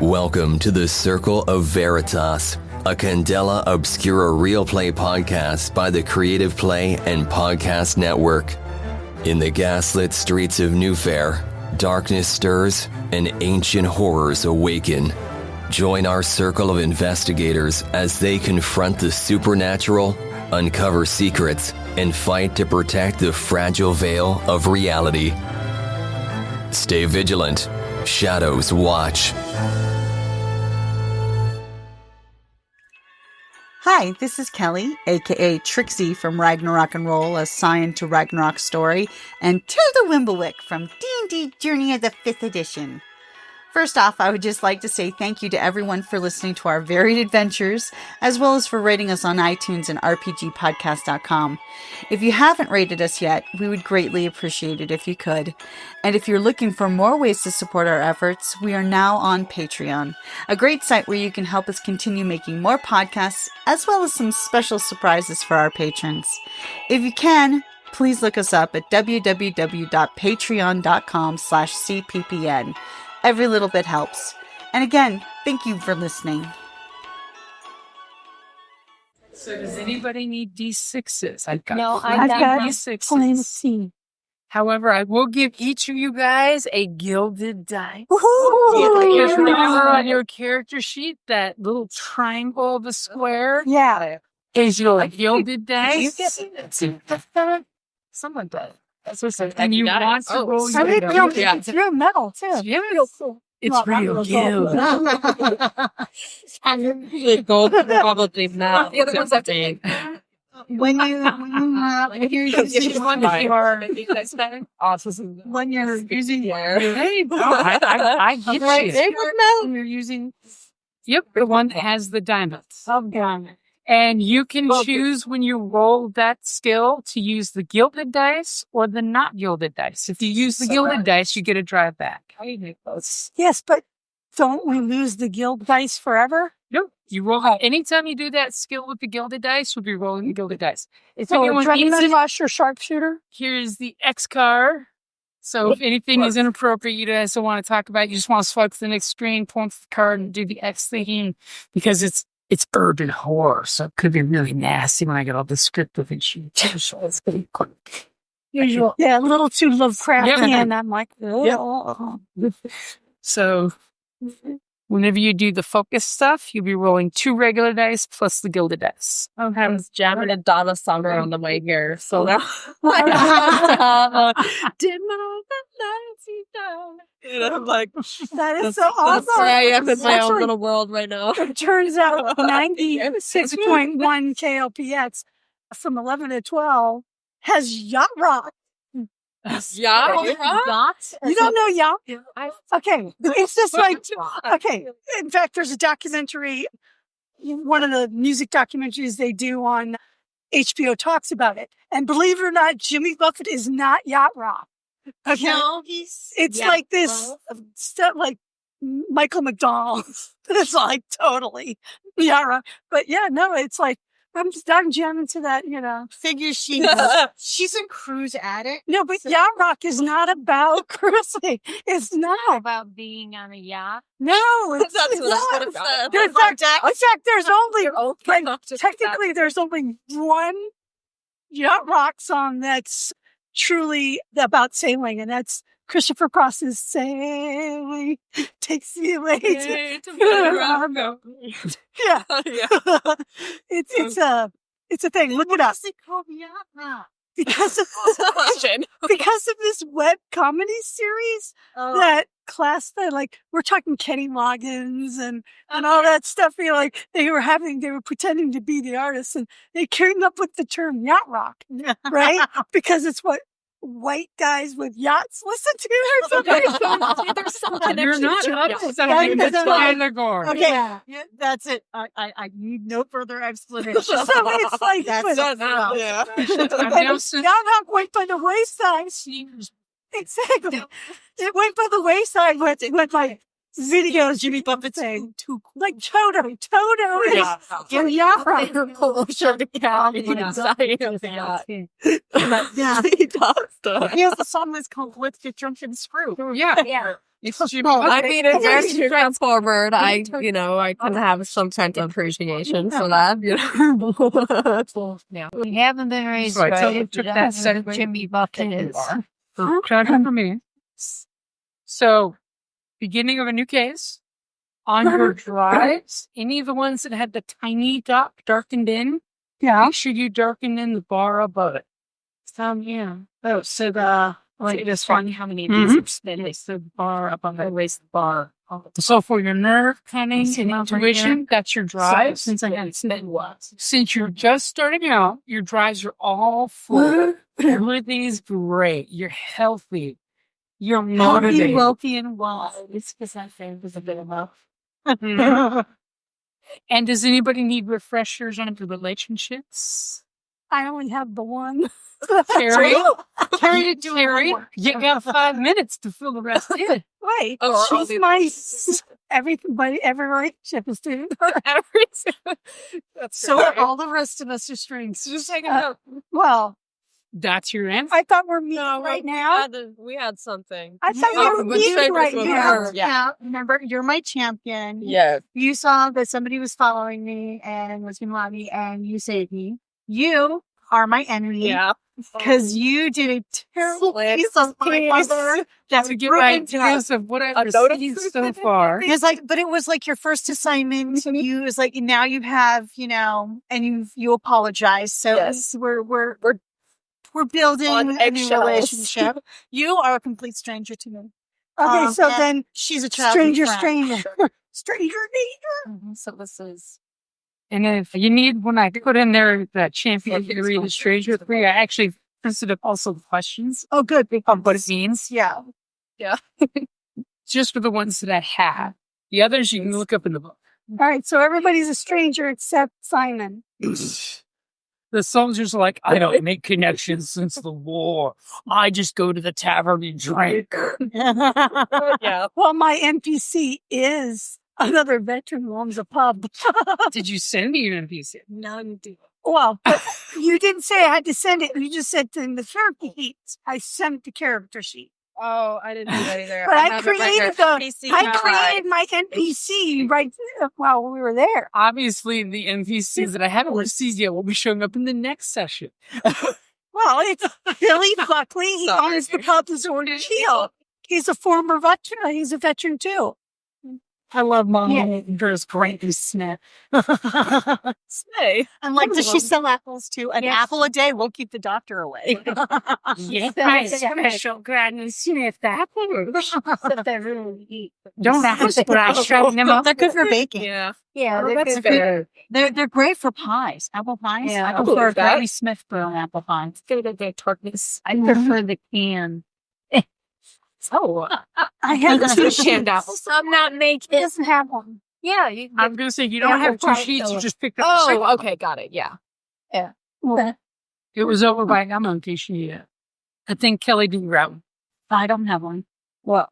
Welcome to the Circle of Veritas, a Candela Obscura Realplay podcast by the Creative Play and Podcast Network. In the gaslit streets of Newfair, darkness stirs and ancient horrors awaken. Join our circle of investigators as they confront the supernatural, uncover secrets, and fight to protect the fragile veil of reality. Stay vigilant. Shadows watch. Hi, this is Kelly, aka Trixie from Ragnarok and Roll, a Scion to Ragnarok story, and Tilda Wimblewick from D&D Journey of the 5th Edition. First off, I would just like to say thank you to everyone for listening to our varied adventures, as well as for rating us on iTunes and rpgpodcast.com. If you haven't rated us yet, we would greatly appreciate it if you could. And if you're looking for more ways to support our efforts, we are now on Patreon, a great site where you can help us continue making more podcasts, as well as some special surprises for our patrons. If you can, please look us up at www.patreon.com/cppn. Every little bit helps. And again, thank you for listening. So does anybody need D6s? I've got D6s. plain C. However, I will give each of you guys a gilded die. Because remember on your character sheet, that little triangle of a square is your gilded dice. Something like that. That's what it and you want to roll your It's real metal, too. It's real gild. Gold probably metal. The other ones have to when you're using I get you. You're using the one that has the diamonds. And you can choose when you roll that skill to use the gilded dice or the not gilded dice. If you use the gilded dice, you get a drive back. Yes, but don't we lose the guild dice forever? Nope. You roll anytime you do that skill with the gilded dice, you'll be rolling the gilded dice. If So anyone Dragon needs it, Flush or Sharpshooter? here's the X card. So if anything is inappropriate you guys don't want to talk about, you just want to swipe to the next screen, point to the card, and do the X thing because it's urban horror, so it could be really nasty when I get all descriptive and shit. So it's pretty cool. Usual. Yeah, a little too Lovecraftian, and I'm like, oh. So whenever you do the focus stuff, you'll be rolling 2 regular dice plus the gilded dice. I was jamming a Donna summer on the way here, so that's did my lights down. And I'm like, That is so awesome. I am in my own Actually, little world right now. It turns out 96.1 KLPX from 11 to 12 has yacht rock. Yeah, You don't know yacht? Okay, it's just like, okay. In fact, there's a documentary, one of the music documentaries they do on HBO talks about it. And believe it or not, Jimmy Buffett is not yacht rock. Okay. No, It's like this stuff like Michael McDonald. It's like totally yacht rock. But yeah, no, it's like, I'm jamming to that, Figures she's a cruise addict. No, but yacht rock is not about cruising. It's not about being on a yacht. No, it's That's not. what it said. In fact, there's only technically there's only one yacht rock song that's truly about sailing, and that's Christopher Cross's "Sailing Takes You Away." Yeah. It's a thing. Look it up. Because of this web comedy series that like we're talking Kenny Loggins and all that stuff. Like they were pretending to be the artists, and they came up with the term yacht rock, right? Because it's what white guys with yachts listen to or something. There's some connection. You're not to up it. to something that's behind the gore. Okay. Yeah, that's it. I need no further explanation. So it's like That's yacht rock went by the wayside. Exactly. It went by the wayside when like video Jimmy Buffett thing. Like Toto. Yeah. Yeah, yeah. Sure to count inside of the yacht. Yeah. He does. He has a song that's called Let's Get Drunk and Screw. Yeah. Yeah. It's Jimmy I Buffett. mean, it's very straightforward. I can have some kind of appreciation for that. Yeah. We haven't been raised Right, so right. we took that set of Jimmy Buffett is. Try for me. So, beginning of a new case. On your drives, any of the ones that had the tiny dot darkened in, Yeah. make sure you darken in the bar above it. Yeah. Oh, so it is funny how many of these are spinning. So the bar above it, raise the bar. So for your nerve, cunning, and intuition, that's your drives. Since you're just starting out, your drives are all full. Everything is great. You're healthy. You're motivated. Wealthy, and wise. It's because that thing was a bit enough. And does anybody need refreshers on the relationships? I only have the one. Carrie? Carrie to do Carrie, it. you got 5 minutes to fill the rest in. Wait. Oh, I'll She's do my every relationship is doing. So all the rest of us are strings. Just take a Well, That's your answer. I thought we're meeting right now. We had something. I thought we were Which meeting favors right was now. hers? Yeah. Remember, you're my champion. Yeah. You saw that somebody was following me and was going to love me, and you saved me. You are my enemy. Yeah. Because you did a terrible piece of my mother. That's To get ideas of what I've received so far. It's like, but it was like your first assignment. You was like, now you have, and you apologize. So Yes. we're building On a new eggshells. relationship. You are a complete stranger to me. Okay, so and then she's a childhood friend. stranger danger. So this is. And if you need, when I put in there that champion to read the stranger 3, I actually printed up also the questions Oh, good. of what it means. Yeah. Just for the ones that I had. The others you can look up in the book. All right. So everybody's a stranger except Simon. The soldiers are like, I don't make connections since the war. I just go to the tavern and drink. Yeah. Well, my NPC is another veteran who owns a pub. Did you send me your NPC? None do. Well, but you didn't say I had to send it. You just said in the character sheet. I sent the character sheet. Oh, I didn't do that either. But I have it right created here. I created my NPC right while we were there. Obviously, the NPCs that I haven't received yet will be showing up in the next session. Well, it's Billy Buckley. He Sorry. owns the pub as Orange Shield. He's a former veteran. He's a veteran too. I love Mom. There's great snap. Say. And like, does she sell apples too? An apple a day will keep the doctor away. My special Granny Smith apples. They're really neat. Don't ask, but I showed them up. They're good for baking. Yeah. Yeah, Oh, they're that's good. fair. They're great for pies. Apple pies. Yeah, I I'll prefer believe that. Granny Smith brewing apple pies. Good at their tartness. I prefer the can. Oh, I have two canned apples. I'm not making. It doesn't have one. Yeah. You can I'm going to say you don't have 2 right, sheets. You though. just picked up the second. Oh, okay. Got it. Yeah. It was over by I'm on case you I think Kelly didn't grab one. I don't have one. Well,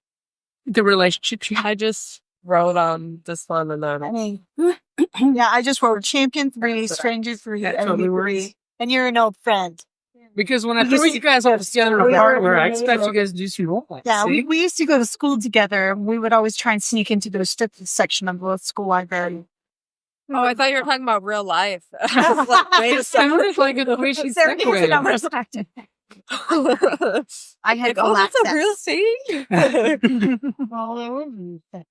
The relationship she had. I just wrote on this one and then. I mean, yeah, I just wrote Champion 3, Stranger 3, That and totally you works. 3. And you're an old friend. Because when I threw you guys all together in a partner, I expect you guys to do some role play. Yeah, See? we used to go to school together. We would always try and sneak into the study section of the school library. Oh, I thought you were talking about real life. I was like, wait a It sounded like the way she There is segued. another section. second. I had Oh, full that's a access. real thing.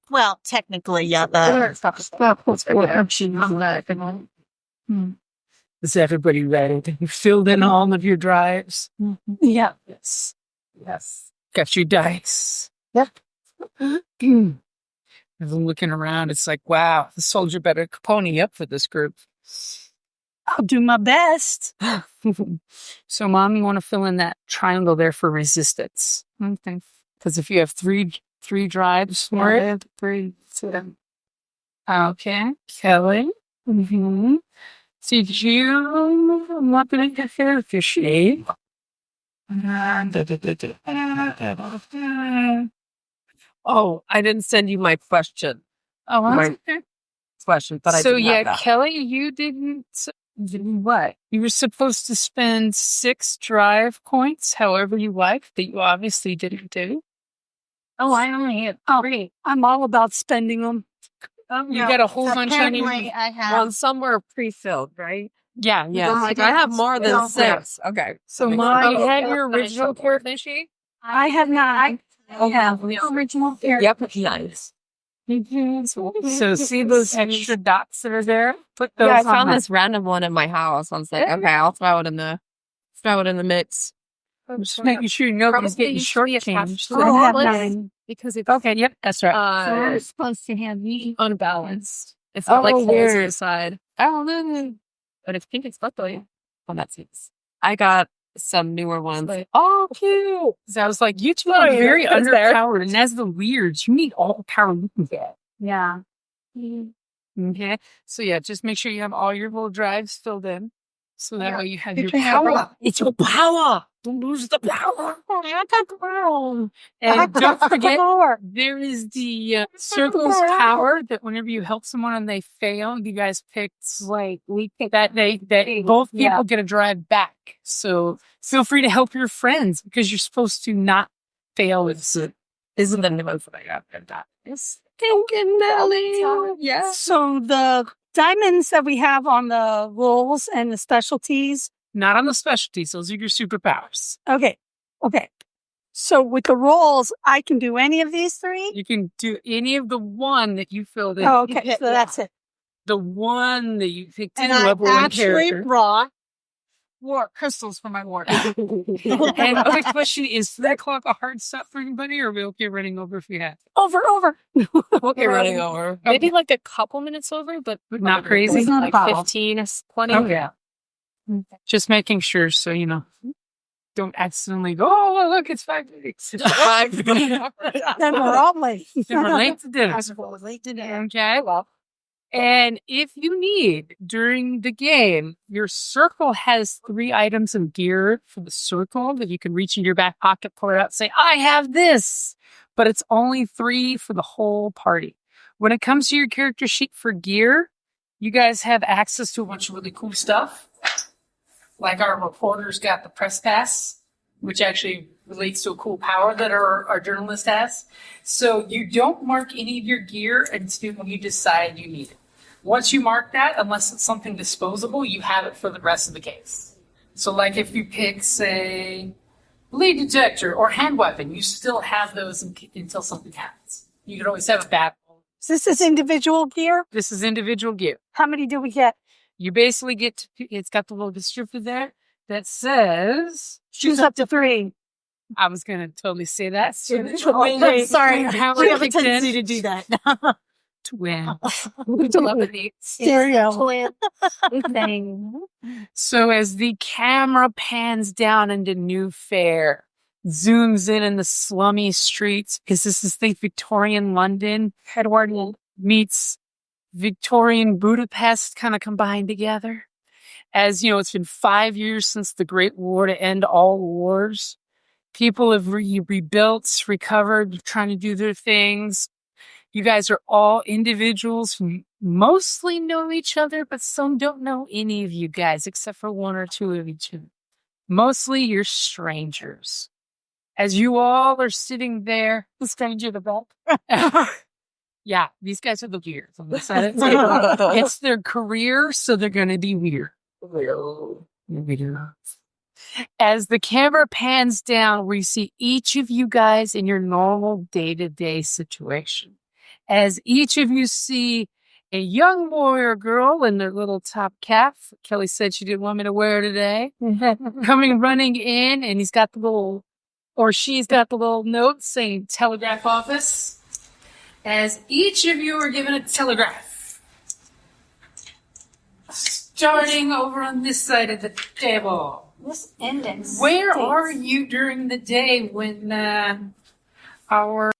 Well, technically, yeah. Is everybody ready? You filled in all of your drives? Yeah. Yes. Yes. Got your dice. Yep. As I'm looking around, it's like, wow, the soldier better pony up for this group. I'll do my best. So, Mom, you want to fill in that triangle there for resistance. Okay. Because if you have three drives for it. 3. Okay. Kelly. Mm-hmm. Did you? I'm not going to get here with your shade. Oh, I didn't send you my question. Oh, My- that's okay. Question, but I So didn't have that. Kelly, you didn't what? You were supposed to spend 6 drive points, however you like, that you obviously didn't do. Oh, I only had 3. I'm all about spending them. You got a whole bunch on your. Apparently, I have. Well, some were pre-filled, right? Yeah. Like, I have more than No, 6. Okay. So mine had your original character sheet. I have not. I have the original character. Yep. Nice. So see those extra dots that are there? Put those Yeah, I on found that. this random one in my house. I was like, okay, I'll throw it in the mix. Just making sure you know who's getting shortchanged. I have none. Because it's Okay, yep, that's right. So we're supposed to have me. unbalanced. It's not like holes weird. on the side. Oh no. But it's pink and sparkly. Oh, that seems. I got some newer ones. Oh, cute. So I was like, you two are very underpowered, and as the weirds, you need all the power you can get. Yeah. Okay. So yeah, just make sure you have all your little drives filled in. So that way you have your Picture power. power. It's your power. Don't lose the power. And don't forget, there is the circle's power that whenever you help someone and they fail, you guys picked we picked that both people get a drive back. So feel free to help your friends because you're supposed to not fail. Isn't the new ones that I got? That is thinking Nelly. Yeah. So the diamonds that we have on the rolls and the specialties. Not on the specialties. Those are your superpowers. Okay. So with the rolls, I can do any of these 3? You can do any of the one that you filled in. Oh, okay. So that's it. The one that you picked in And I level 1 actually character. brought crystals for my ward. And the question is 3 o'clock a hard stop for anybody, or are we okay running over if you have? Over. Okay, running over. Maybe like a couple minutes over, but Not crazy? It's not a like problem. 15 is plenty. Oh, yeah. Just making sure so, don't accidentally go, oh, well, look, it's 5 minutes. Then we're all late. Then we're late to dinner. Okay. And if you need during the game, your circle has 3 items of gear for the circle that you can reach in your back pocket, pull it out, and say, I have this. But it's only 3 for the whole party. When it comes to your character sheet for gear, you guys have access to a bunch of really cool stuff. Like our reporter's got the press pass, which actually relates to a cool power that our journalist has. So you don't mark any of your gear until you decide you need it. Once you mark that, unless it's something disposable, you have it for the rest of the case. So like if you pick, say, lead detector or hand weapon, you still have those until something happens. You can always have a battle. This is individual gear. This is individual gear. How many do we get? You basically get to, it's got the little descriptor there that says, Choose up to 3. I was going to totally say that. Sorry, How We have a kicked in. tendency to do that. Twin. Telepathy. Stereo. So as the camera pans down into Newfair, zooms in the slummy streets, because this is, think, Victorian London, Edward meets Victorian Budapest kind of combined together. As you know, it's been 5 years since the Great War to end all wars. People have rebuilt, recovered, trying to do their things. You guys are all individuals who mostly know each other, but some don't know any of you guys, except for 1 or 2 of each other. Mostly you're strangers. As you all are sitting there, the stranger the belt. Yeah, these guys are the weirds on the side of the table. It's their career, so they're going to be weird. As the camera pans down, we see each of you guys in your normal day-to-day situation. As each of you see a young boy or girl in their little top cap, Kelly said she didn't want me to wear today, coming running in, and he's got the little, or she's got the little note saying telegraph office. As each of you are given a telegraph. Starting over on this side of the table. This index. Where are you during the day when our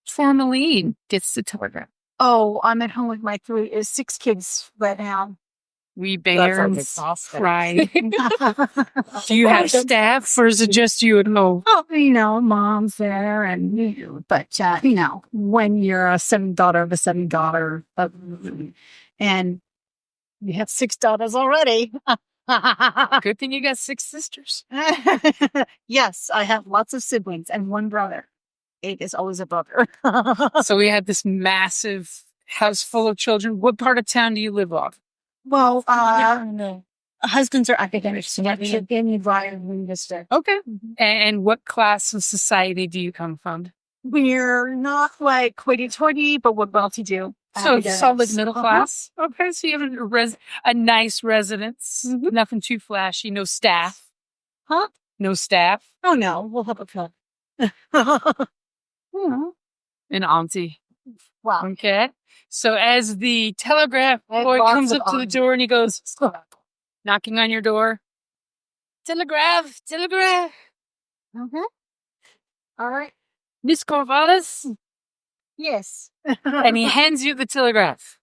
former lead gets the telegram? Oh, I'm at home with my 6 kids right now. We That sounds bears exhausting. cry. Do you have staff, or is it just you at home? Oh, mom's there, and but when you're a seventh daughter of a seventh daughter, and you have 6 daughters already. Good thing you got 6 sisters. Yes, I have lots of siblings and 1 brother. 8 is always a brother. So we have this massive house full of children. What part of town do you live off? Well, husbands are academics, so that should be in Briar Green District. Okay. And what class of society do you come from? We're not like hoity-toity, but we're well-to-do. So academics. solid middle Uh-huh. class. Okay, so you have a nice residence. Mhm. Nothing too flashy. No staff. Huh? No staff. Oh no, we'll have a fun. An auntie. Wow. Okay. So as the telegraph I have boy lots comes of up to the aunties. door and he goes, knocking on your door. Telegraph. Okay. All right. Miss Corvallis. Yes. And he hands you the telegraph.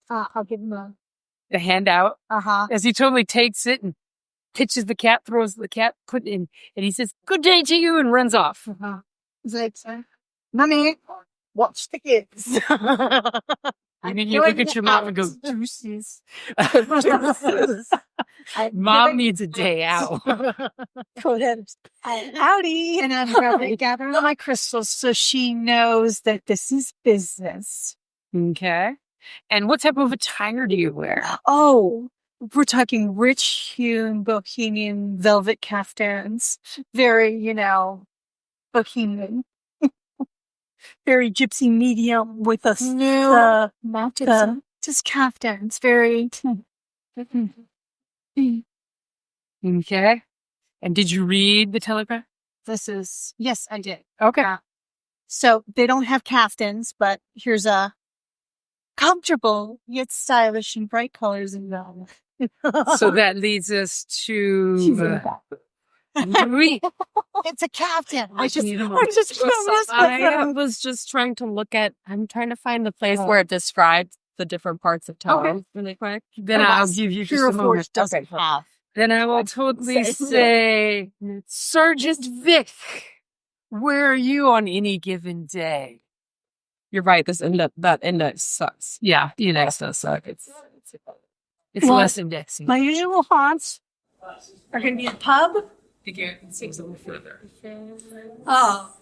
I'll give him The handout. a. As he totally takes it and pitches the cat, throws the cat, put in, and he says, "Good day to you," and runs off. Is it, Mommy, watch the kids. And then you look at your mom and go, "Deuces." Mom needs a day out. Howdy. And I'm probably gathering all my crystals so she knows that this is business. Okay. And what type of attire do you wear? Oh, we're talking rich hewn bohemian velvet caftans. Very, bohemian. Very gypsy medium with a just caftans. Very. Okay. And did you read the telegraph? Yes, I did. Okay. So they don't have caftans, but here's a comfortable yet stylish and bright colors in velvet. So that leads us to It's a caftan. I just I was just trying to look at, I'm trying to find the place where it described the different parts of town really quick. Then I'll give you just a moment. doesn't have. Then I will totally say, Sergeant Vic, where are you on any given day? You're right, that index sucks. Yeah, the index does suck. It's Well, less indexing. My usual haunts are going to be the pub. It seems a little further.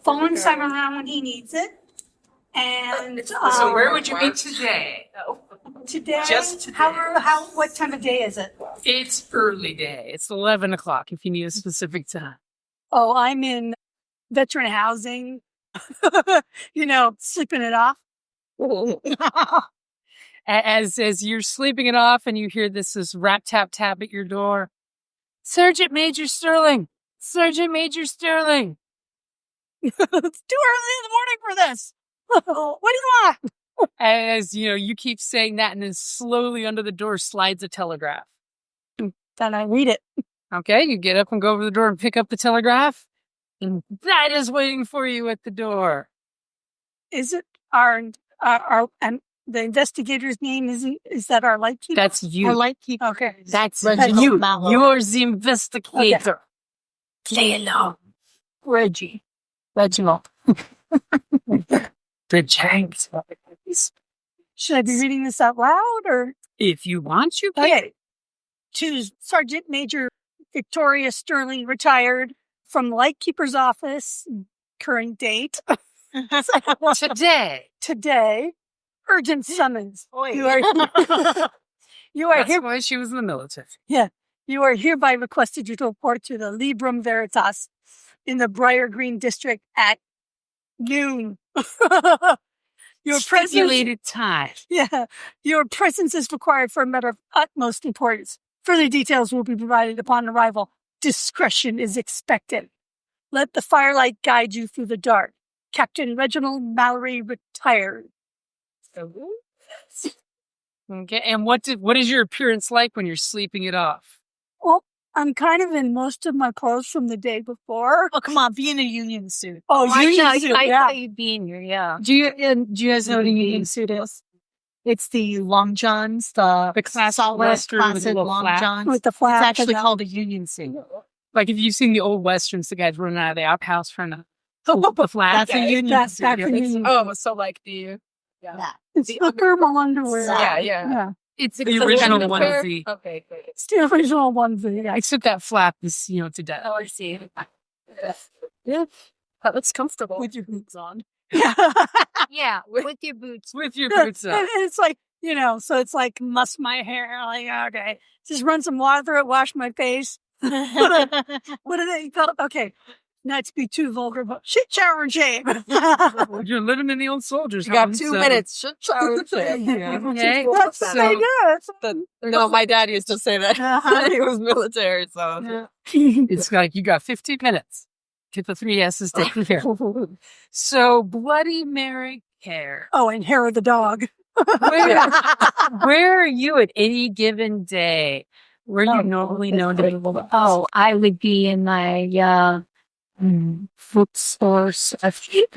Phone time around when he needs it. And So where would you be today? today? Just today. What time of day is it? It's early day. It's 11 o'clock if you need a specific time. Oh, I'm in veteran housing. Sleeping it off. As you're sleeping it off and you hear this rap tap tap at your door. Sergeant Major Sterling. Sergeant Major Sterling. It's too early in the morning for this. What do you want? As you keep saying that, and then slowly under the door slides a telegraph. Then I read it. Okay, you get up and go over the door and pick up the telegraph. And that is waiting for you at the door. Is it our the investigator's name? Is that our lightkeeper? That's you. Our lightkeeper. Okay. That's Reginald you. Mallow. You're the investigator. Play along. Reggie. Reginald. The Janks. Should I be reading this out loud or? If you want, you can. Okay. To Sergeant Major Victoria Sterling, retired from the lightkeeper's office, current date. Today, urgent summons. You are That's why she was in the military. You are hereby requested to report to the Librum Veritas in the Briar Green District at noon. Your presence, Stipulated time. your presence is required for a matter of utmost importance. Further details will be provided upon arrival. Discretion is expected. Let the firelight guide you through the dark. Captain Reginald Mallory, retired. Okay, and what is your appearance like when you're sleeping it off? Well, I'm kind of in most of my clothes from the day before. Oh, come on, be in a union suit. Oh, union suit, I yeah. thought you'd be in here, yeah. Do you guys know what a union suit is? It's the long johns, the classic solid Western with a classic little long flap. johns. With the flap. It's actually called a Union single. Like if you've seen the old westerns, the guys running out of the outhouse trying to pull the flap. That's a Union. That's a Union. Oh, so like the It's the thermal underwear. yeah. It's the original Newfair? onesie. Okay, good. It's the original onesie. Yeah. Except that flap is, to death. Oh, I see. Yeah, that looks comfortable With your boots on. Yeah, with your boots. With your boots And up. it's like, so it's like musk my hair. Like, okay, just run some water through it, wash my face. What do they call? Okay, not to be too vulgar, but shit, shower, and shave. You're living in the old soldiers. You got home, 2 so- minutes. Shut shower. Okay. That's what they So- do. No, my dad used to say that. Uh-huh. He was military, so. It's like you got 15 minutes. Get the 3 S's taken care of. So, Bloody Mary care. Oh, and hair of the dog. Where are you at any given day? Where you normally known to be? Oh, I would be in my bookstore. Sorry, you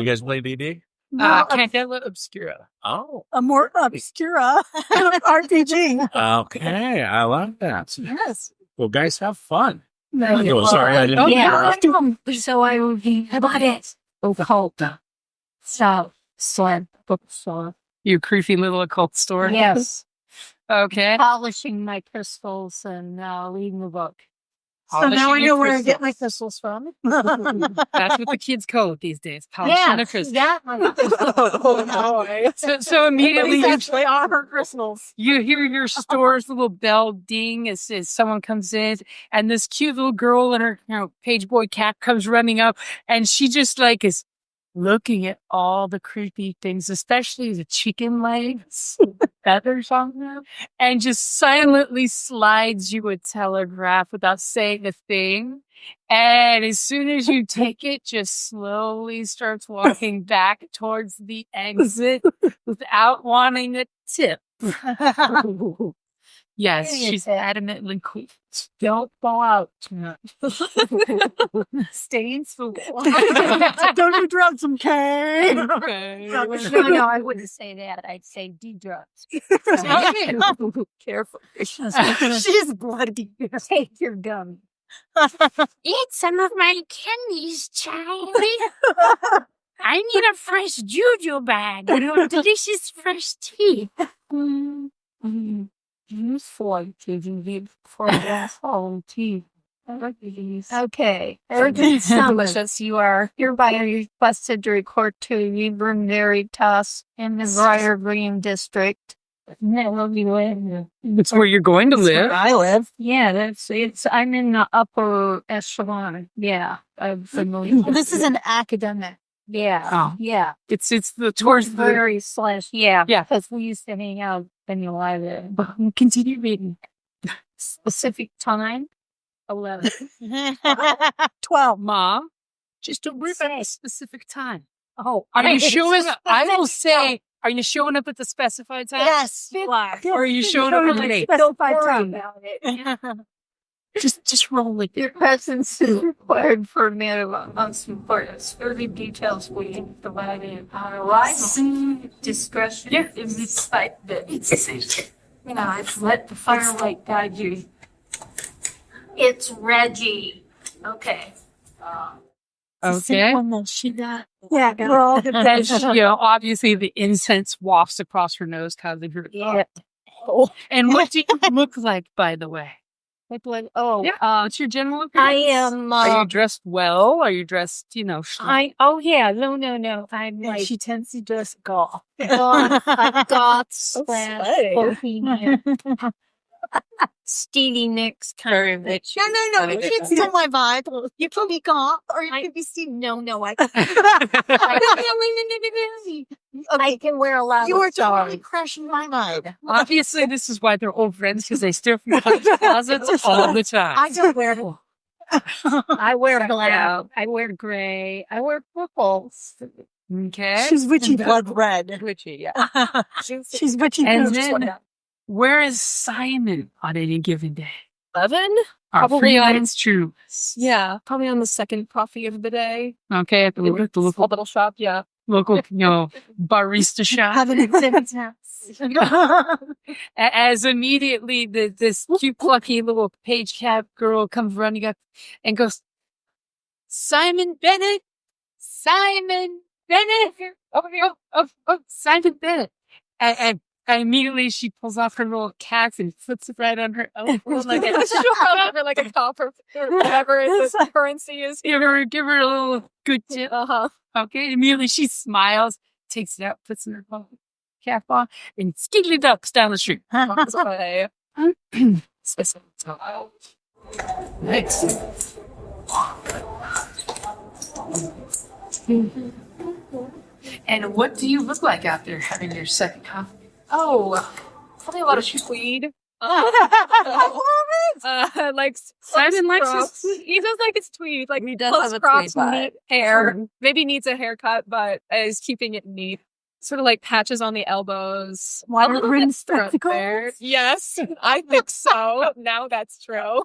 guys play DD? Candela Obscura. Oh, A more obscura RPG. okay. I love that. Yes. Well, guys, have fun. No, Oh, sorry, I didn't. Yeah, so I would be about it. Occult. So, bookstore. You creepy little occult store. Yes. Okay. Polishing my crystals and reading the book. So now I Polishing know where to your get my crystals from. That's what the kids call it these days. Polishing Yeah, a crystal. exactly. So immediately These actually are her crystals. you hear your store's little bell ding as someone comes in, and this cute little girl and her page boy cat comes running up, and she just like is looking at all the creepy things, especially the chicken legs, feathers on them, and just silently slides you a telegraph without saying a thing. And as soon as you take it, just slowly starts walking back towards the exit without wanting a tip. Yes, Give me a she's tip. adamantly cool. Don't fall out. Stay in school. Don't do drugs, okay? No, I wouldn't say that. I'd say D-drugs. Careful. She's bloody. Take your gum. Eat some of my candies, Charlie. I need a fresh juju bag and a delicious fresh tea. For tea. Okay. Everything's delicious. You are hereby requested to record to Librum Veritas in the Briar Green District. It's where you're going to live. I live. Yeah, I'm in the upper echelon. Yeah. I'm familiar. This is an academic. Yeah. Oh. Yeah. It's the towards the Very slash. Yeah. Yeah. Because we used to hang out in the library. continue reading. Specific time. 11. 12. Mom, just don't worry about Say. the specific time. Oh, Are you it's showing a up? I will specific say, are you showing up at the specified time? Yes. time. Or are you showing up late? Specified Worry time. about it. Just roll it. Your presence is required for a matter of most importance. Further details will be provided otherwise. Discretion is expected. I've let the firelight guide you. It's Reggie. Okay. Okay. She got. Yeah, we're all good. And obviously the incense wafts across her nose because of your. Yeah. And what do you look like, by the way? Oh, Yeah. What's your general I appearance? am. Are you dressed well? Are you dressed, Oh yeah, no. I'm like She tends to just go. goth slay. slash bohemian. Stevie Nicks kind of bitch. No. You can steal my vibe. You can be gone, or you can be Steve. No, I can wear a lot You of are totally stars. crushing my vibe. Obviously, this is why they're old friends because they steal from each other's closets all the time. I don't wear them. I wear black. I wear gray. I wear purple. Okay. She's witchy blood red. Witchy, yeah. She's witchy And blood. then, where is Simon on any given day? 11? Our Probably freelance true. Yeah, probably on the second coffee of the day. Okay, at the A little shop, yeah. local, barista shop. Have an exhibit house. As immediately this cute, plucky little page cap girl comes running up and goes, Simon Bennett, over here, Simon Bennett. And immediately she pulls off her little cap and puts it right on her elbow. Like a copper or whatever the currency is. Give her a little good tip. Okay, immediately she smiles, takes it out, puts it in her cap on, and skiddly ducks down the street. Nice. And what do you look like out there having your second coffee? Oh, probably a lot of tweed. Like Simon likes he does like his tweed. Like He does close have a cropped, tweed vibe. neat hair. Maybe needs a haircut, but is keeping it neat. Sort of like patches on the elbows. Wide A little rim bit front spectacles? there. Yes, I think so. Now that's true.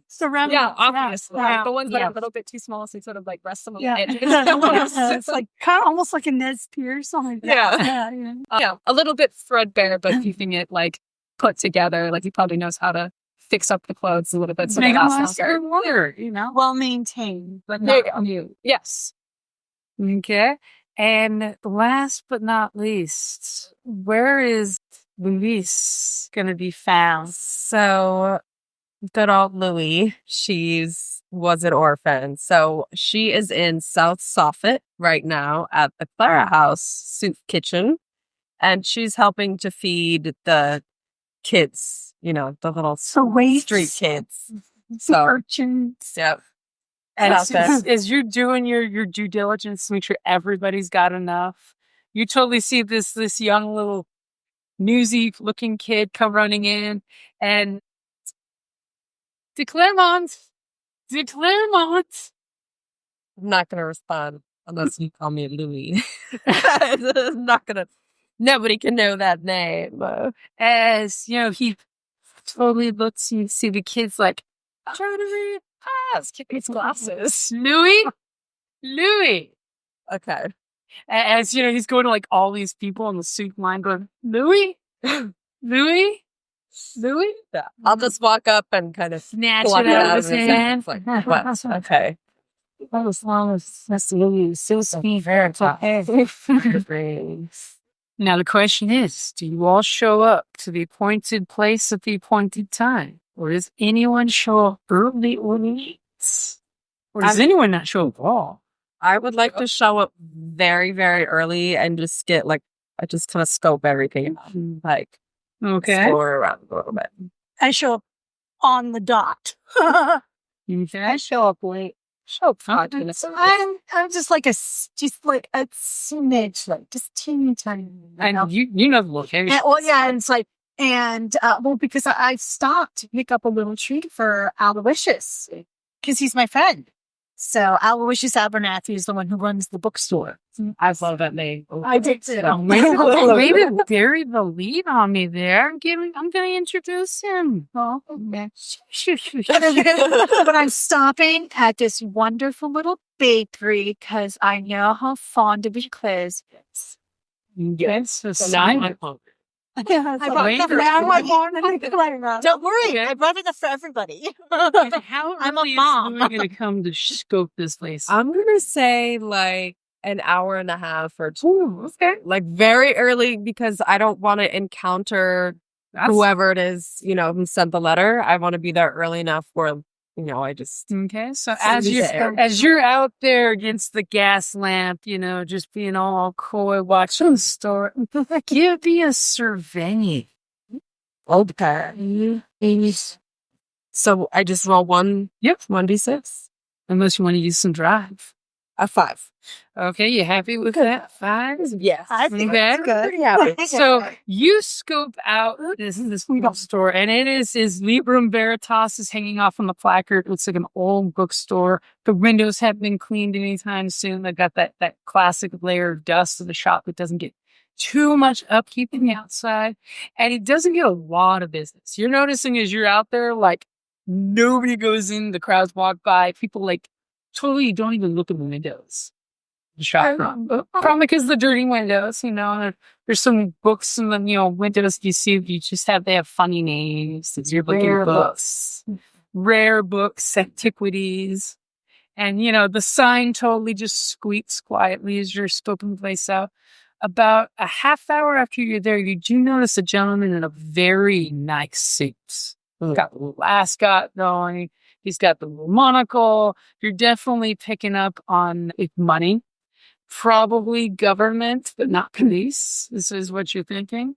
Surrounded. Yeah, obviously. Yeah. The ones that are a little bit too small, so you sort of like rest them on Yeah. the edges. It's like kind of almost like a Nez Perce. Something like Yeah. that. Yeah, a little bit threadbare, but keeping it like put together. Like he probably knows how to fix up the clothes a little bit. So Make they them last last longer. longer, Well maintained, but There not you go. new. Yes. Okay. And last but not least, where is Luis going to be found? So good old Louie, was an orphan. So she is in South Soffit right now at the Clara House soup kitchen. And she's helping to feed the kids, the little waits. street kids. So, Urchins. yep. And Perfect. as you're doing your due diligence to make sure everybody's got enough, you totally see this young little newsy looking kid come running in and de Claremont. I'm not going to respond unless you call me Louie. Nobody can know that name. As he totally looks, you see the kid's like, trying to read. It's kicking his glasses. Louis. Okay. As he's going to like all these people on the soup line going, Louis. Yeah. I'll just walk up and kind of Snatch pluck it out of his hand. hand. It's like, what? Okay. As long as that's Louis, so sweet. Now the question is, do you all show up to the appointed place at the appointed time? Or does anyone show up early or late? Or does anyone not show up at all? I would like to show up very, very early and just get I just kind of scope everything out. Like, explore around a little bit. I show up on the dot. Okay. I show up late. Show up 5 minutes. I'm just like a smidge, like just teeny tiny. I know you know the location. And it's like, because I stopped to pick up a little treat for Aloysius because he's my friend. So Aloysius Abernathy is the one who runs the bookstore. I love that name. I did too. Way to bury the lead on me there. I'm going to introduce him. Oh, okay. But I'm stopping at this wonderful little bakery because I know how fond of eclairs he is. Yes, so now I'm hungry. Yeah, I brought enough now. Don't worry, I brought enough for everybody. How I'm a early is mom. Louis going to come to scope this place? I'm going to say like an hour and a half or 2. Okay. Like very early because I don't want to encounter whoever it is, who sent the letter. I want to be there early enough where, I just. Okay. So as you're out there against the gas lamp, just being all coy, watching the store, give me a survey. Okay. So I just roll 1d6. Unless you want to use some drive. A 5. Okay, you happy with that? 5? Yes. I think Okay. that's good. Pretty happy. So you scope out this bookstore, and it is Librum Veritas is hanging off on the placard. It looks like an old bookstore. The windows haven't been cleaned anytime soon. They've got that classic layer of dust in the shop that doesn't get too much upkeep in the outside, and it doesn't get a lot of business. You're noticing as you're out there, like nobody goes in. The crowds walk by. People totally don't even look at the windows. shop front. Probably because the dirty windows, there's some books in the, windows you see, they have funny names. You're looking at books, rare books, antiquities. And, the sign totally just squeaks quietly as you're scoping the place out. About a half hour after you're there, you do notice a gentleman in a very nice suit. He's got the little ascot going. He's got the little monocle. You're definitely picking up on money. Probably government, but not police. This is what you're thinking.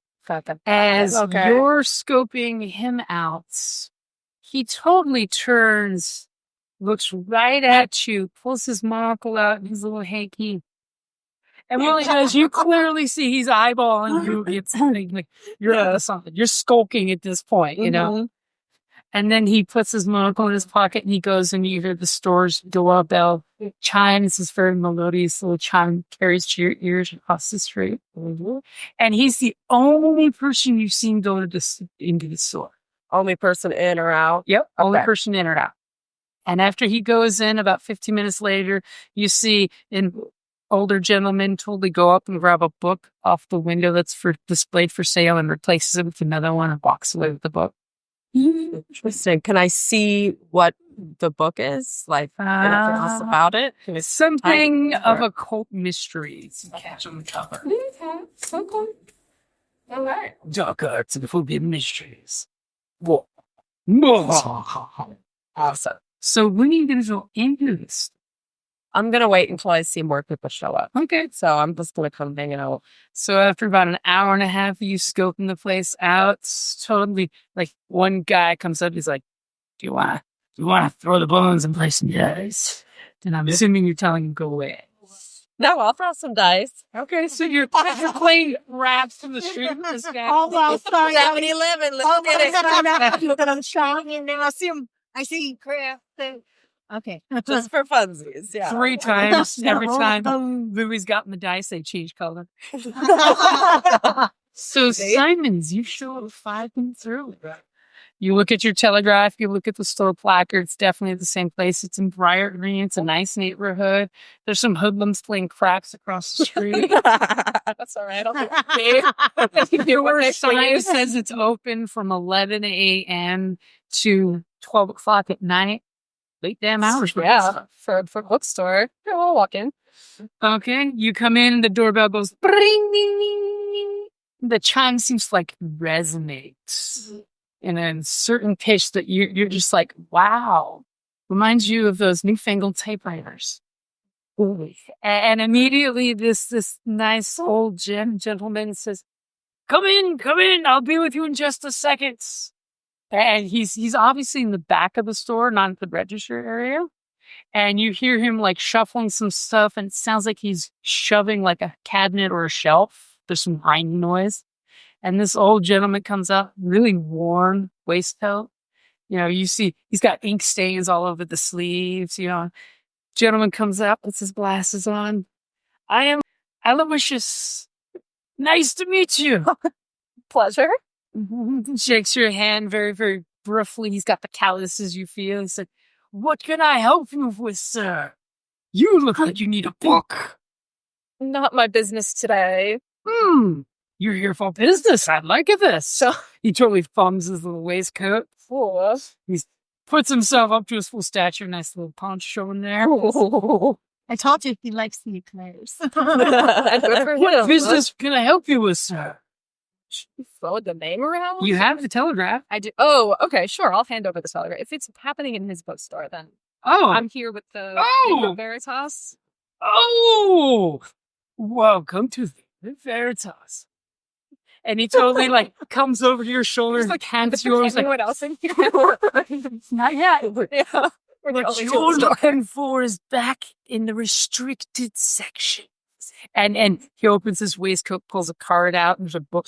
As you're scoping him out, he totally turns, looks right at you, pulls his monocle out and his little hanky. And while he does, you clearly see he's eyeballing you. It's like you're up to something. You're skulking at this point, And then he puts his monocle in his pocket and he goes and you hear the store's doorbell chime. It's this very melodious little chime carries to your ears across the street. And he's the only person you've seen go into the store. Only person in or out? Yep, only person in or out. And after he goes in, about 15 minutes later, you see an older gentleman totally go up and grab a book off the window that's displayed for sale and replaces it with another one and walks away with the book. Interesting. Can I see what the book is? Like, anything else about it? It's something of occult mysteries. Catch on the cover. Okay. All right. Dark arts and forbidden mysteries. Awesome. So when are you going to go into this? I'm going to wait until I see more people show up. Okay. So I'm just going to come hang out. So after about an hour and a half of you scoping the place out, totally, like one guy comes up, he's like, do you want to throw the bones and play some dice? And I'm assuming you're telling him go away. No, I'll throw some dice. Okay, so you're playing raps from the street with this guy. Oh, well, sorry. 7-Eleven, let's get it. Look at him showing and then I see crap. Okay. Just for funsies, yeah. 3 times. Every time Louie's gotten the dice, they change color. So, Simons, you show up 5 minutes early. You look at your telegraph, you look at the store placard. It's definitely the same place. It's in Briar Green. It's a nice neighborhood. There's some hoodlums playing craps across the street. That's all right. I'll take Your sign says it's open from 11 a.m. to 12 o'clock at night. Late damn hours. Yeah, for bookstore. Yeah, we'll walk in. Okay, you come in, the doorbell goes ring, ding, ding, ding. The chime seems to like resonate in a certain pitch that you're just like, wow. Reminds you of those newfangled typewriters. And immediately this nice old gentleman says, come in, I'll be with you in just a second. And he's obviously in the back of the store, not at the register area. And you hear him like shuffling some stuff, and it sounds like he's shoving like a cabinet or a shelf. There's some grinding noise. And this old gentleman comes up, really worn waistcoat. You see he's got ink stains all over the sleeves. Gentleman comes up, puts his glasses on. I am Aloysius. Nice to meet you. Pleasure. Shakes your hand very, very gruffly. He's got the calluses you feel. He said, what can I help you with, sir? You look like you need a book. Not my business today. You're here for business. I like this. So he totally thumbs his little waistcoat. He puts himself up to his full stature. Nice little poncho in there. I told you he likes the eclairs. What business can I help you with, sir? Should we throw the name around? You have the telegraph. I do. Oh, okay, sure. I'll hand over the telegraph. If it's happening in his bookstore, then I'm here with the Librum Veritas. Oh, welcome to the Veritas. And he totally like comes over to your shoulder and like hands yours. Anyone else in here? Not yet. Yeah. What you're looking for is back in the restricted section. And he opens his waistcoat, pulls a card out, and there's a book.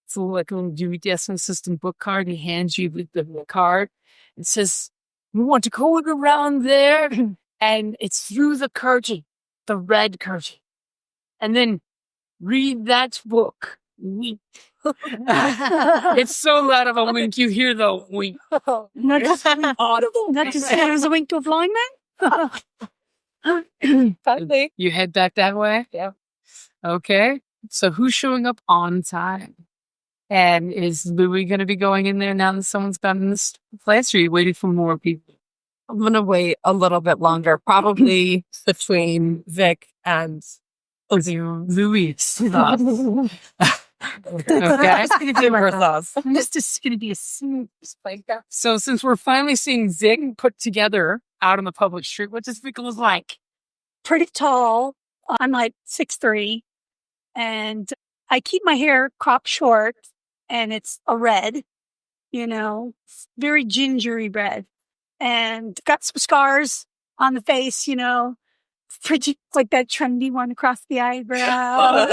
It's like a little Dewey Decimal System book card. He hands you the card. It says, you want to go around there, and it's through the curtain, the red curtain. And then read that book. Wink. It's so loud of a wink, you hear the wink. Not just audible. Not just there's a wink to a blind man. Finally. You head back that way? Yeah. Okay. So who's showing up on time? And is Louis going to be going in there now that someone's gotten this place, or are you waiting for more people? I'm going to wait a little bit longer, probably between Vic and Louis. Okay. This is going to be a smooth spike. So since we're finally seeing Zig put together out on the public street, what does Vic look like? Pretty tall. I'm like 6'3", and I keep my hair cropped short, and it's a red, very gingery red, and got some scars on the face, pretty like that trendy one across the eyebrow,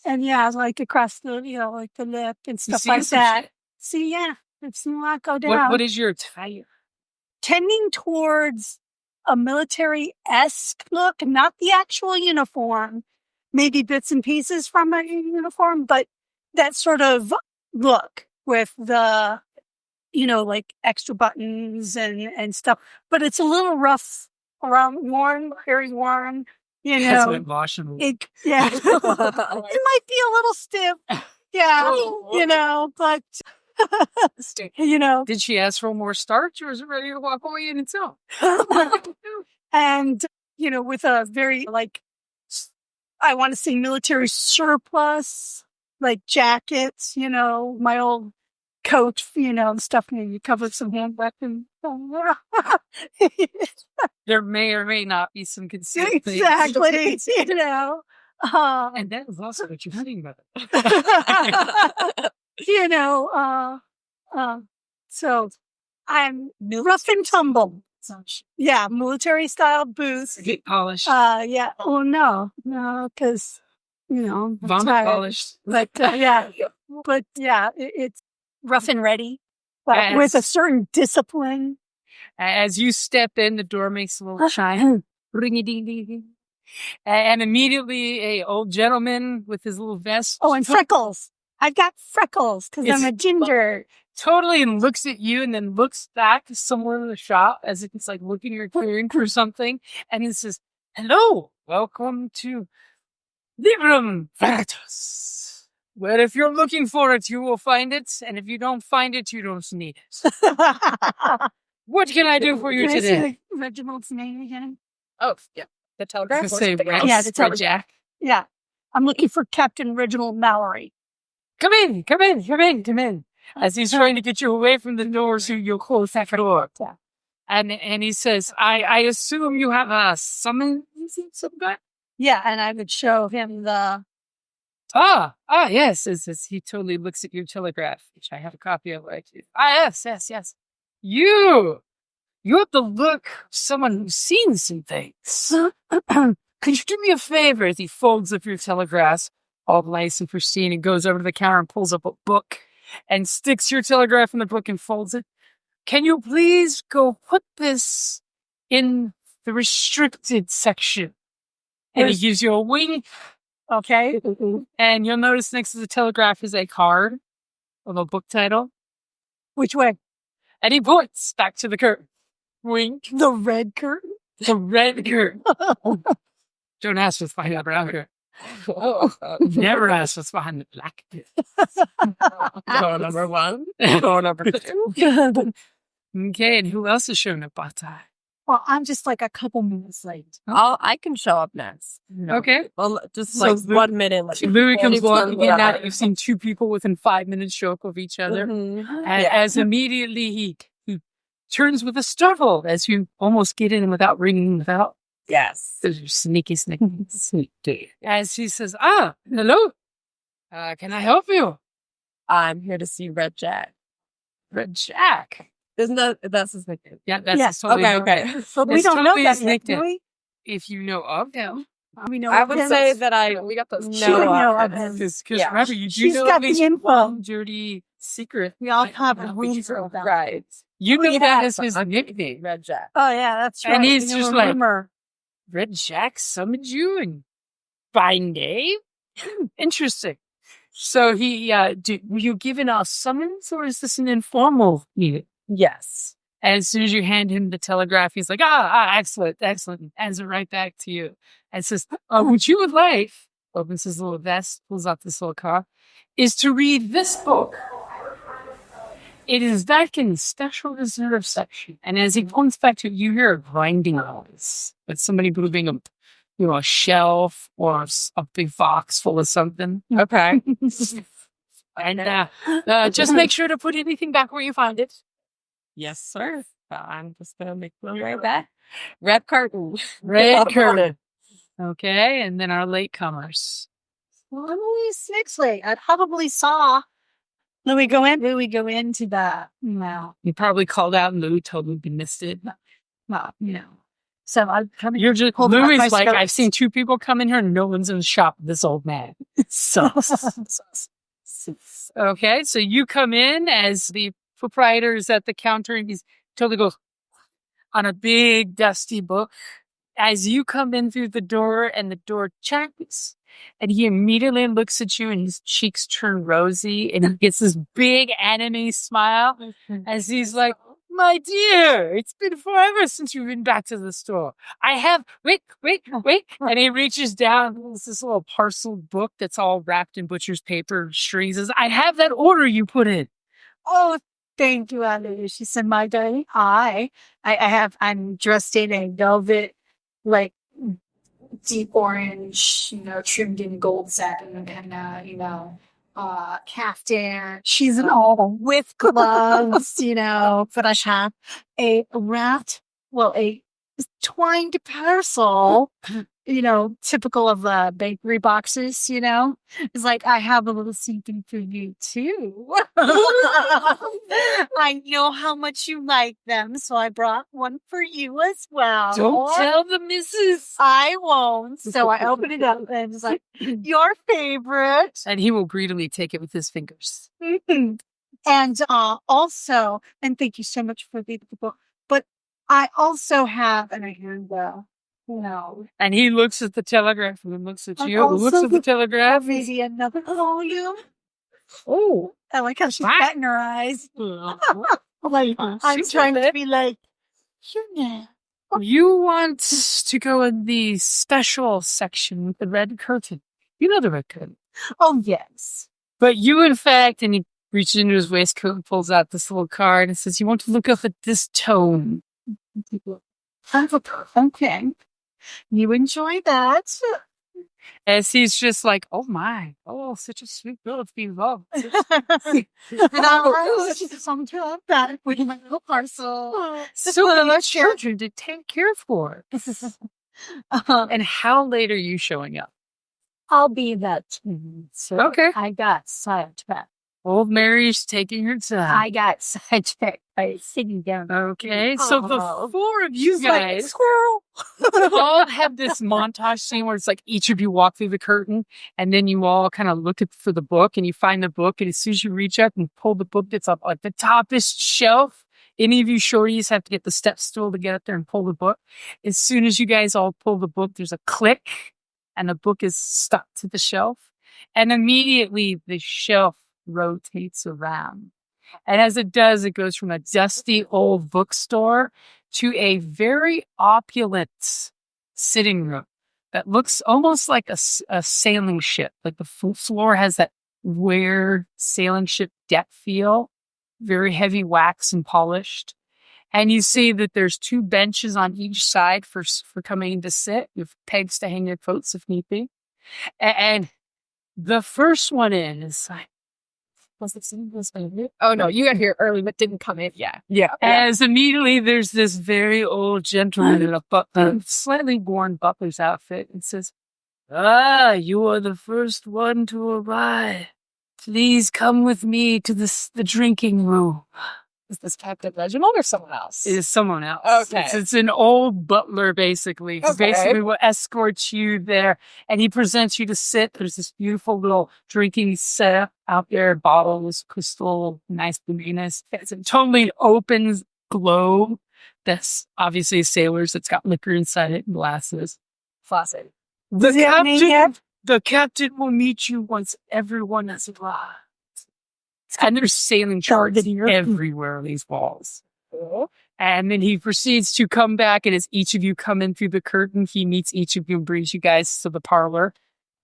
and yeah, like across the, like the lip and stuff like that. Shit. See, yeah, I've seen a lot go down. What is your attire? Tending towards a military-esque look, not the actual uniform, maybe bits and pieces from a uniform, but that sort of look with the, like extra buttons and stuff. But it's a little rough around, very worn, That's emotional. It might be a little stiff. Yeah, but Did she ask for more starch, or is it ready to walk away in itself? and with a very I want to say military surplus, like jackets, my old coat, stuff, you cover some hand weapons. There may or may not be some concealed things. Exactly, And that is also what you're hunting about. So I'm rough and tumble. Yeah, military style boots. Get polished. Yeah. Oh no, because I'm Vomit tired. polished. But it's rough and ready, but with a certain discipline. As you step in, the door makes a little chime. Ring-a-ding-ding. And immediately a old gentleman with his little vest. Oh, and freckles. I've got freckles because I'm a ginger. Totally, and looks at you and then looks back to someone in the shop as if it's like looking or clearing for something. And he says, "Hello, welcome to Librum Veritas. Well, if you're looking for it, you will find it. And if you don't find it, you don't need it. What can I do for you Can I today?" see Reginald's name again? Oh, yeah. The telegraph. Say, Yeah, the telegraph. Jack. Yeah. I'm looking for Captain Reginald Mallory. Come in. As he's trying to get you away from the door so you'll close that door. Yeah. And he says, I assume you have a summons of some kind? Yeah, and I would show him the... Yes. As he totally looks at your telegraph, which I have a copy of right here. Yes. You have the look of someone who's seen some things. Could you do me a favor? As he folds up your telegraph, all nice and pristine, and goes over to the counter and pulls up a book and sticks your telegraph in the book and folds it. Can you please go put this in the restricted section? And he gives you a wink. Okay. And you'll notice next to the telegraph is a card of a book title. Which way? And he points back to the curtain. Wink. The red curtain? The red curtain. Don't ask what's behind the brown curtain. Never ask what's behind the black curtain. Door number 1. Door number 2. Okay, and who else is showing up by time? Well, I'm just like a couple minutes late. I can show up next. Okay. Well, just So like 1 minute. Louis comes walking in. Now that you've seen 2 people within 5 minutes show up with each other. Mhm. And as immediately he turns with a startle as you almost get in without ringing the bell. Yes. Those are sneaky. As he says, hello. Can I help you? I'm here to see Red Jack. Red Jack. Isn't that's his nickname? Yeah, that's Yes. totally Okay. But we It's don't know totally that his yet, nickname. do we? If you know of him. We know I of would him. say that We got those. know of him. him. Because Yeah. remember, you do She's know got at least the info. one dirty secret. We all have Yeah, a we rumor about it. Right. You know Yeah. that is his nickname. Red Jack. Oh, yeah, that's right. And he's We know just a like- rumor. Red Jack summoned you and by name? Interesting. So were you given a summons or is this an informal meeting? Yes. And as soon as you hand him the telegraph, he's like, excellent. Hands it right back to you. And says, what you would like, opens his little vest, pulls out this little card, is to read this book. It is back in the special reserve section. And as he points back to it, you hear a grinding noise. It's somebody moving a shelf or a big box full of something. Okay. And just make sure to put anything back where you find it. Yes, sir. I'm just going to make one right back. Red curtain. Red curtain. Okay, and then our latecomers. Well, I'm only 6 late. I probably saw Louis go into the, You probably called out and Louis totally missed it. well, So I'm coming. You're just, Hold on, Louis my is like, skirts. I've seen 2 people come in here and no one's in the shop with this old man. So, okay, so you come in as the proprietor is at the counter and he's totally goes on a big dusty book. As you come in through the door and the door checks, and he immediately looks at you and his cheeks turn rosy and he gets this big anime smile as he's like, my dear, it's been forever since you've been back to the store. I have, wait. And he reaches down, pulls this little parcel book that's all wrapped in butcher's paper strings. Says, I have that order you put in. Oh, thank you, Ali. She said, my darling, I'm dressed in a velvet, like, deep orange, trimmed in gold satin and, caftan. She's in all with gloves, but I have a twined parcel, typical of the bakery boxes, It's like, I have a little something for you too. I know how much you like them, so I brought one for you as well. Don't tell the missus. I won't. So I opened it up and it's like, your favorite. And he will greedily take it with his fingers. And also, and thank you so much for the book, but I also have, and I hand And he looks at the telegraph and then looks at you. also Looks at the telegraph. maybe another volume. Oh, I like how she's patting her eyes. I'm trying to be like, You want to go in the special section with the red curtain. You know the red curtain. Oh, yes. But you, in fact, and he reaches into his waistcoat and pulls out this little card and says, you want to look up at this tone. Okay. You enjoy that. As he's just like, oh my, such a sweet girl to be loved. And I'll sometimes that with my little parcel. So many children to take care for. And how late are you showing up? I'll be that. So Okay. I got sidetracked. Old Mary's taking her time. I got sidetracked by sitting down. Okay, so the 4 of you She's like, guys squirrel. all have this montage scene where it's like each of you walk through the curtain and then you all kind of look for the book and you find the book, and as soon as you reach up and pull the book that's up at the toppest shelf, any of you shorties have to get the step stool to get up there and pull the book. As soon as you guys all pull the book, there's a click and the book is stuck to the shelf, and immediately the shelf rotates around. And as it does, it goes from a dusty old bookstore to a very opulent sitting room that looks almost like a sailing ship. Like the floor has that weird sailing ship deck feel, very heavy wax and polished. And you see that there's 2 benches on each side for coming in to sit with pegs to hang your coats if need be. And the first one is like, Oh, no, you got here early, but didn't come in. Yeah. as immediately there's this very old gentleman in a slightly worn butler's outfit and says, you are the first one to arrive. Please come with me to the drinking room. Is this Captain Reginald or someone else? It is someone else. Okay. It's an old butler, basically. Who Okay. basically will escort you there. And he presents you to sit. There's this beautiful little drinking set out there, bottles, crystal, nice bananas. It's a totally open globe. That's obviously sailors. It's got liquor inside it and glasses. Flaccid. The captain will meet you once everyone has arrived. And there's sailing charts everywhere on these walls. And then he proceeds to come back, and as each of you come in through the curtain, he meets each of you and brings you guys to the parlor.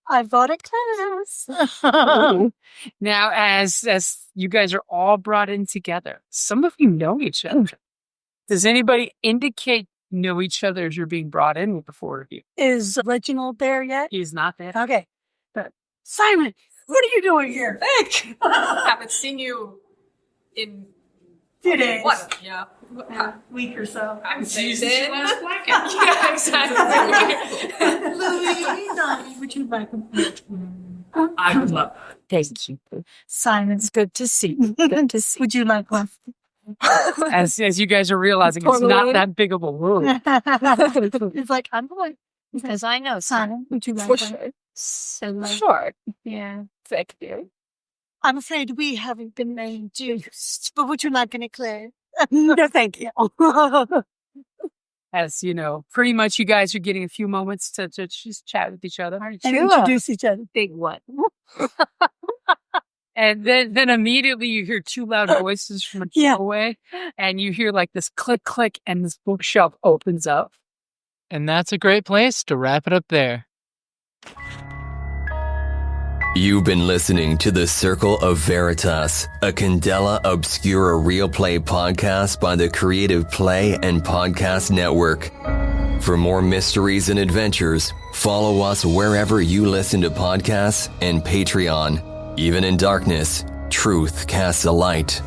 I bought a class. Now, as you guys are all brought in together, some of you know each other. Does anybody indicate know each other as you're being brought in with the four of you? Is Reginald there yet? He's not there. Okay. But Simon, what are you doing here? Hey! Haven't seen you in Few days. what? Yeah. A week or so. Haven't seen Since you last blanket. Yeah, exactly. Louis, would you like a I would love that. Thank you. Simon, It's good to see you. Good to see would you like one? As you guys are realizing, it's not that big of a room. It's like, I'm going. Because I know Simon, would you like For one? sure. So like, Sure. yeah. Thank you. I'm afraid we haven't been introduced, but would you like an eclair? No, thank you. As you know, pretty much you guys are getting a few moments to just chat with each other. And introduce each other. Big one. And then immediately you hear two loud voices from a Yeah. doorway, and you hear like this click, click, and this bookshelf opens up. And that's a great place to wrap it up there. You've been listening to the Circle of Veritas, a Candela Obscura Real Play podcast by the Creative Play and Podcast Network. For more mysteries and adventures, follow us wherever you listen to podcasts and Patreon. Even in darkness, truth casts a light.